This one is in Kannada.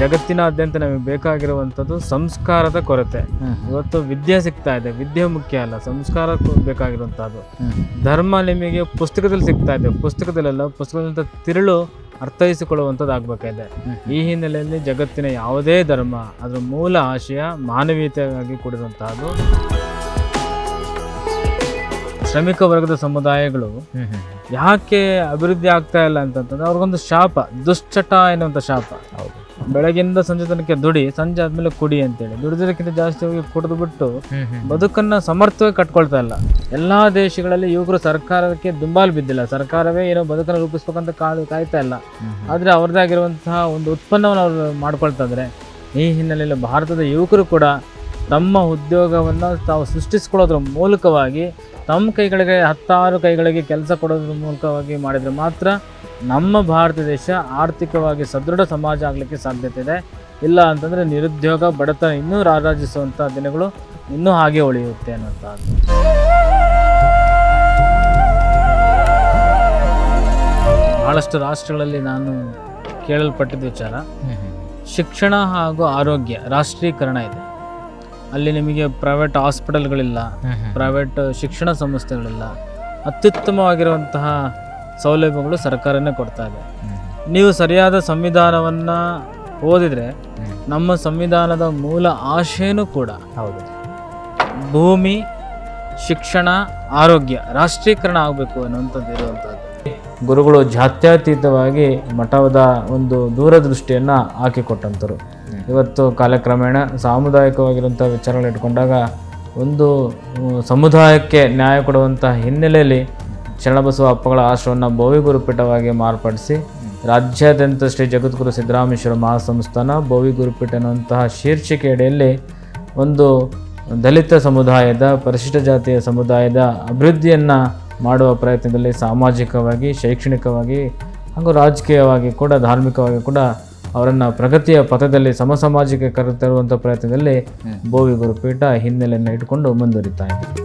ಜಗತ್ತಿನಾದ್ಯಂತ ನಮಗೆ ಬೇಕಾಗಿರುವಂಥದ್ದು ಸಂಸ್ಕಾರದ ಕೊರತೆ. ಇವತ್ತು ವಿದ್ಯೆ ಸಿಗ್ತಾ ಇದೆ, ವಿದ್ಯೆ ಮುಖ್ಯ ಅಲ್ಲ, ಸಂಸ್ಕಾರ ಬೇಕಾಗಿರುವಂಥದ್ದು. ಧರ್ಮ ನಿಮಗೆ ಪುಸ್ತಕದಲ್ಲಿ ಸಿಗ್ತಾ ಇದೆ, ಪುಸ್ತಕದಲ್ಲೆಲ್ಲ, ಪುಸ್ತಕದಿಂದ ತಿರುಳು ಅರ್ಥೈಸಿಕೊಳ್ಳುವಂಥದ್ದು ಆಗಬೇಕಾಗಿದೆ. ಈ ಹಿನ್ನೆಲೆಯಲ್ಲಿ ಜಗತ್ತಿನ ಯಾವುದೇ ಧರ್ಮ ಅದರ ಮೂಲ ಆಶಯ ಮಾನವೀಯತೆಯಾಗಿ ಕೂಡಿರುವಂತಹದ್ದು. ಶ್ರಮಿಕ ವರ್ಗದ ಸಮುದಾಯಗಳು ಯಾಕೆ ಅಭಿವೃದ್ಧಿ ಆಗ್ತಾ ಇಲ್ಲ ಅಂತಂತಂದ್ರೆ ಅವ್ರಿಗೊಂದು ಶಾಪ, ದುಶ್ಚಟ ಎನ್ನುವಂಥ ಶಾಪ. ಬೆಳಗಿಂದ ಸಂಜೆ ತನಕ ದುಡಿ, ಸಂಜೆ ಆದ್ಮೇಲೆ ಕುಡಿ ಅಂತೇಳಿ ದುಡಿದಕ್ಕಿಂತ ಜಾಸ್ತಿ ಹೋಗಿ ಕುಡಿದು ಬಿಟ್ಟು ಬದುಕನ್ನ ಸಮರ್ಥವಾಗಿ ಕಟ್ಕೊಳ್ತಾ ಇಲ್ಲ. ಎಲ್ಲಾ ದೇಶಗಳಲ್ಲಿ ಯುವಕರು ಸರ್ಕಾರಕ್ಕೆ ದುಂಬಾಲು ಬಿದ್ದಿಲ್ಲ, ಸರ್ಕಾರವೇ ಏನೋ ಬದುಕನ್ನು ರೂಪಿಸ್ಬೇಕಂತ ಕಾಯ್ತಾ ಇಲ್ಲ. ಆದ್ರೆ ಅವ್ರದ್ದೇ ಆಗಿರುವಂತಹ ಒಂದು ಉತ್ಪನ್ನವನ್ನು ಅವ್ರು ಮಾಡ್ಕೊಳ್ತಾ ಇದ್ರೆ, ಈ ಹಿನ್ನೆಲೆಯಲ್ಲಿ ಭಾರತದ ಯುವಕರು ಕೂಡ ತಮ್ಮ ಉದ್ಯೋಗವನ್ನು ತಾವು ಸೃಷ್ಟಿಸ್ಕೊಳ್ಳೋದ್ರ ಮೂಲಕವಾಗಿ ತಮ್ಮ ಕೈಗಳಿಗೆ 10 ಕೈಗಳಿಗೆ ಕೆಲಸ ಕೊಡೋದ್ರ ಮೂಲಕವಾಗಿ ಮಾಡಿದರೆ ಮಾತ್ರ ನಮ್ಮ ಭಾರತ ದೇಶ ಆರ್ಥಿಕವಾಗಿ ಸದೃಢ ಸಮಾಜ ಆಗಲಿಕ್ಕೆ ಸಾಧ್ಯತೆ ಇದೆ. ಇಲ್ಲ ಅಂತಂದರೆ ನಿರುದ್ಯೋಗ, ಬಡತನ ಇನ್ನೂ ರಾರಾಜಿಸುವಂಥ ದಿನಗಳು ಇನ್ನೂ ಹಾಗೆ ಉಳಿಯುತ್ತೆ ಅನ್ನೋಂಥದ್ದು. ಬಹಳಷ್ಟು ರಾಷ್ಟ್ರಗಳಲ್ಲಿ ನಾನು ಕೇಳಲ್ಪಟ್ಟಿದ್ದ ವಿಚಾರ, ಶಿಕ್ಷಣ ಹಾಗೂ ಆರೋಗ್ಯ ರಾಷ್ಟ್ರೀಕರಣ ಇದೆ. ಅಲ್ಲಿ ನಿಮಗೆ ಪ್ರೈವೇಟ್ ಹಾಸ್ಪಿಟಲ್ಗಳಿಲ್ಲ, ಪ್ರೈವೇಟ್ ಶಿಕ್ಷಣ ಸಂಸ್ಥೆಗಳಿಲ್ಲ, ಅತ್ಯುತ್ತಮವಾಗಿರುವಂತಹ ಸೌಲಭ್ಯಗಳು ಸರ್ಕಾರನೇ ಕೊಡ್ತಾ ಇದೆ. ನೀವು ಸರಿಯಾದ ಸಂವಿಧಾನವನ್ನು ಓದಿದರೆ ನಮ್ಮ ಸಂವಿಧಾನದ ಮೂಲ ಆಶಯನೂ ಕೂಡ ಹೌದು, ಭೂಮಿ, ಶಿಕ್ಷಣ, ಆರೋಗ್ಯ ರಾಷ್ಟ್ರೀಕರಣ ಆಗಬೇಕು ಅನ್ನುವಂಥದ್ದು ಇರುವಂಥದ್ದು. ಗುರುಗಳು ಜಾತ್ಯತೀತವಾಗಿ ಮಠದ ಒಂದು ದೂರದೃಷ್ಟಿಯನ್ನು ಹಾಕಿಕೊಟ್ಟಂಥರು. ಇವತ್ತು ಕಾಲಕ್ರಮೇಣ ಸಾಮುದಾಯಿಕವಾಗಿರುವಂಥ ವಿಚಾರಗಳು ಇಟ್ಕೊಂಡಾಗ ಒಂದು ಸಮುದಾಯಕ್ಕೆ ನ್ಯಾಯ ಕೊಡುವಂಥ ಹಿನ್ನೆಲೆಯಲ್ಲಿ ಶರಣಬಸವ ಅಪ್ಪಗಳ ಆಶ್ರಮವನ್ನು ಬೋವಿ ಗುರುಪೀಠವಾಗಿ ಮಾರ್ಪಡಿಸಿ ರಾಜ್ಯಾದ್ಯಂತ ಶ್ರೀ ಜಗದ್ಗುರು ಸಿದ್ದರಾಮೇಶ್ವರ ಮಹಾಸಂಸ್ಥಾನ ಬೋವಿ ಗುರುಪೀಠ ಎನ್ನುವಂತಹ ಶೀರ್ಷಿಕೆ ಅಡಿಯಲ್ಲಿ ಒಂದು ದಲಿತ ಸಮುದಾಯದ, ಪರಿಶಿಷ್ಟ ಜಾತಿಯ ಸಮುದಾಯದ ಅಭಿವೃದ್ಧಿಯನ್ನು ಮಾಡುವ ಪ್ರಯತ್ನದಲ್ಲಿ ಸಾಮಾಜಿಕವಾಗಿ, ಶೈಕ್ಷಣಿಕವಾಗಿ ಹಾಗೂ ರಾಜಕೀಯವಾಗಿ ಕೂಡ, ಧಾರ್ಮಿಕವಾಗಿ ಕೂಡ ಅವರನ್ನು ಪ್ರಗತಿಯ ಪಥದಲ್ಲಿ ಸಮಸಮಾಜಕ್ಕೆ ಕರೆತರುವಂಥ ಪ್ರಯತ್ನದಲ್ಲಿ ಬೋವಿ ಗುರುಪೀಠ ಹಿನ್ನೆಲೆಯನ್ನು ಇಟ್ಕೊಂಡು ಮುಂದುವರಿತಾ ಇದೆ.